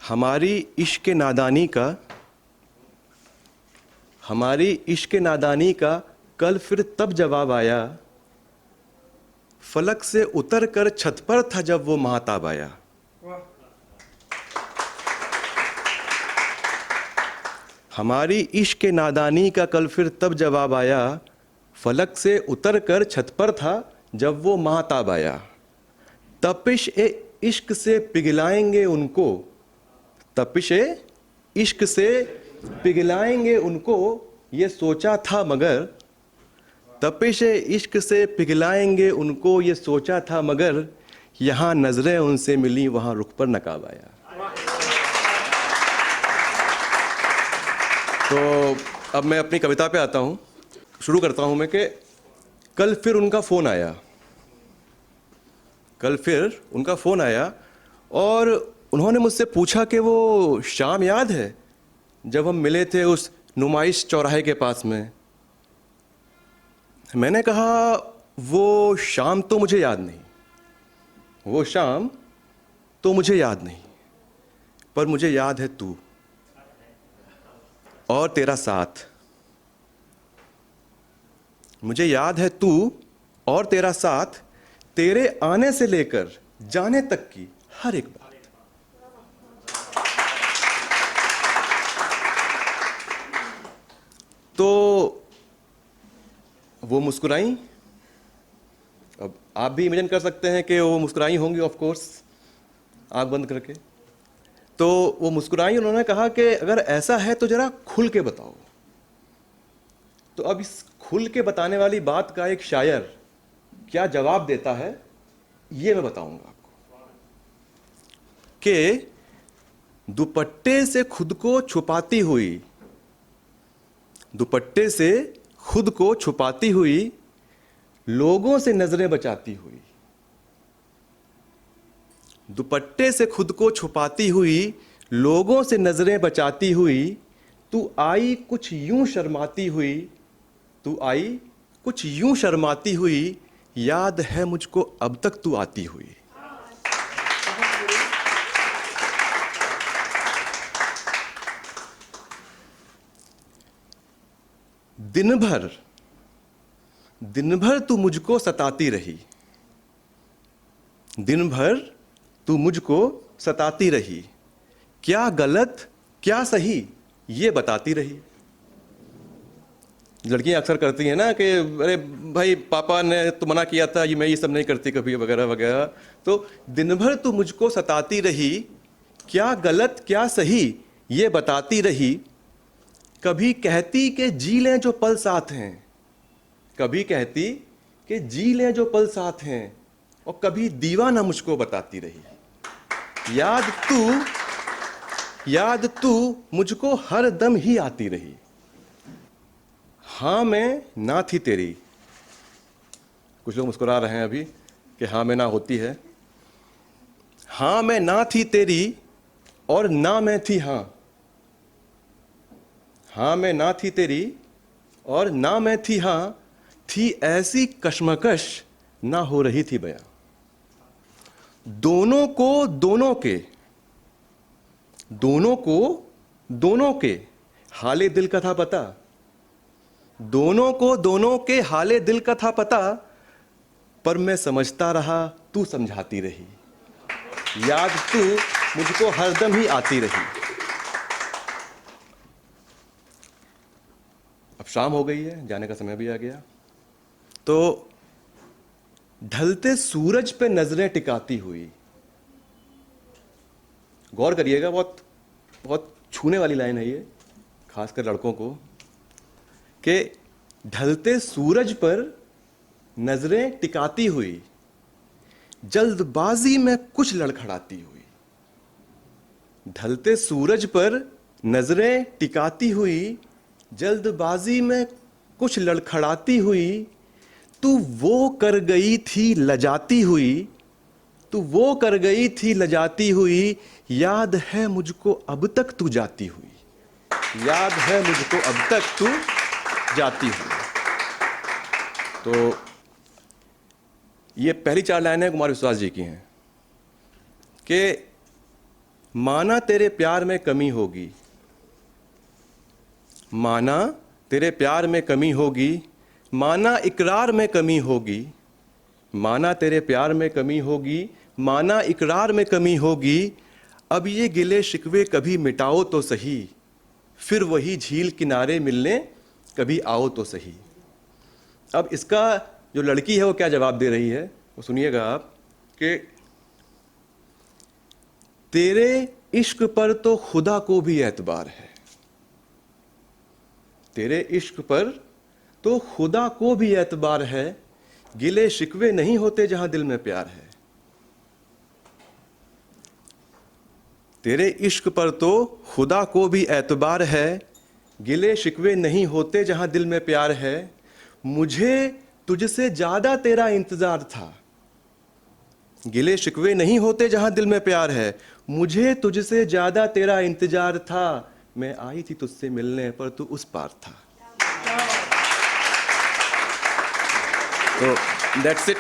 हमारी इश्क नादानी का कल फिर तब जवाब आया, फलक से उतर कर छत पर था जब वो महताब आया। हमारी इश्क नादानी का कल फिर तब जवाब आया, फलक से उतर कर छत पर था जब वो महताब आया। तपिश ए इश्क से पिघलाएंगे उनको, तपिश ए इश्क से पिघलाएंगे उनको ये सोचा था मगर, तपिश ए इश्क से पिघलाएंगे उनको ये सोचा था मगर, यहाँ नजरें उनसे मिली वहाँ रुख पर नकाब आया। तो अब मैं अपनी कविता पे आता हूँ। शुरू करता हूँ मैं कि कल फिर उनका फ़ोन आया, कल फिर उनका फ़ोन आया और उन्होंने मुझसे पूछा कि वो शाम याद है जब हम मिले थे उस नुमाइश चौराहे के पास में। मैंने कहा वो शाम तो मुझे याद नहीं, वो शाम तो मुझे याद नहीं, पर मुझे याद है तू और तेरा साथ। मुझे याद है तू और तेरा साथ, तेरे आने से लेकर जाने तक की हर एक बात। तो वो मुस्कुराई। अब आप भी इमेजिन कर सकते हैं कि वो मुस्कुराई होंगी, ऑफ कोर्स, आंख बंद करके। तो वो मुस्कुराई, उन्होंने कहा कि अगर ऐसा है तो जरा खुल के बताओ। तो अब इस खुल के बताने वाली बात का एक शायर क्या जवाब देता है ये मैं बताऊंगा आपको। कि दुपट्टे से खुद को छुपाती हुई, दुपट्टे से खुद को छुपाती हुई, लोगों से नजरें बचाती हुई, दुपट्टे से खुद को छुपाती हुई, लोगों से नजरें बचाती हुई, तू आई कुछ यूं शर्माती हुई, तू आई कुछ यूं शर्माती हुई, याद है मुझको अब तक तू आती हुई। दिन भर तू मुझको सताती रही, दिन भर तू मुझको सताती रही, क्या गलत क्या सही ये बताती रही। लड़कियां अक्सर करती हैं ना कि अरे भाई पापा ने तो मना किया था, ये मैं ये सब नहीं करती कभी वगैरह वगैरह। तो दिन भर तू मुझको सताती रही, क्या गलत क्या सही ये बताती रही, कभी कहती कि जी लें जो पल साथ हैं, कभी कहती कि जी लें जो पल साथ हैं, और कभी दीवाना मुझको बताती रही। याद तू मुझको हर दम ही आती रही। हाँ मैं ना थी तेरी, कुछ लोग मुस्कुरा रहे हैं अभी कि हाँ मैं ना होती है। हाँ मैं ना थी तेरी और ना मैं थी हाँ, हाँ मैं ना थी तेरी और ना मैं थी हाँ, थी ऐसी कशमकश ना हो रही थी बयां। दोनों को दोनों के हाले दिल का था पता, दोनों को दोनों के हाले दिल का था पता, पर मैं समझता रहा तू समझाती रही, याद तू मुझको हरदम ही आती रही। अब शाम हो गई है, जाने का समय भी आ गया। तो ढलते सूरज पे नजरें टिकाती हुई, गौर करिएगा, बहुत बहुत छूने वाली लाइन है ये, खासकर लड़कों को, कि ढलते सूरज पर नजरें टिकाती हुई, जल्दबाजी में कुछ लड़खड़ाती हुई। ढलते सूरज पर नजरें टिकाती हुई, जल्दबाजी में कुछ लड़खड़ाती हुई, तू वो कर गई थी लजाती हुई, तू वो कर गई थी लजाती हुई, याद है मुझको अब तक तू जाती हुई, याद है मुझको अब तक तू जाती हुई। तो ये पहली चार लाइनें कुमार विश्वास जी की हैं कि माना तेरे प्यार में कमी होगी, माना तेरे प्यार में कमी होगी, माना इकरार में कमी होगी, माना तेरे प्यार में कमी होगी, माना इकरार में कमी होगी, अब ये गिले शिकवे कभी मिटाओ तो सही, फिर वही झील किनारे मिलने कभी आओ तो सही। अब इसका जो लड़की है वो क्या जवाब दे रही है, वो सुनिएगा आप कि तेरे इश्क पर तो खुदा को भी एतबार है, तेरे इश्क पर तो खुदा को भी एतबार है, गिले शिकवे नहीं होते जहां दिल में प्यार है। तेरे इश्क पर तो खुदा को भी एतबार है, गिले शिकवे नहीं होते जहां दिल में प्यार है। मुझे तुझसे ज्यादा तेरा इंतजार था, गिले शिकवे नहीं होते जहां दिल में प्यार है। मुझे तुझसे ज्यादा तेरा इंतजार था, मैं आई थी तुझसे मिलने पर तू उस पार था। तो दैट्स इट।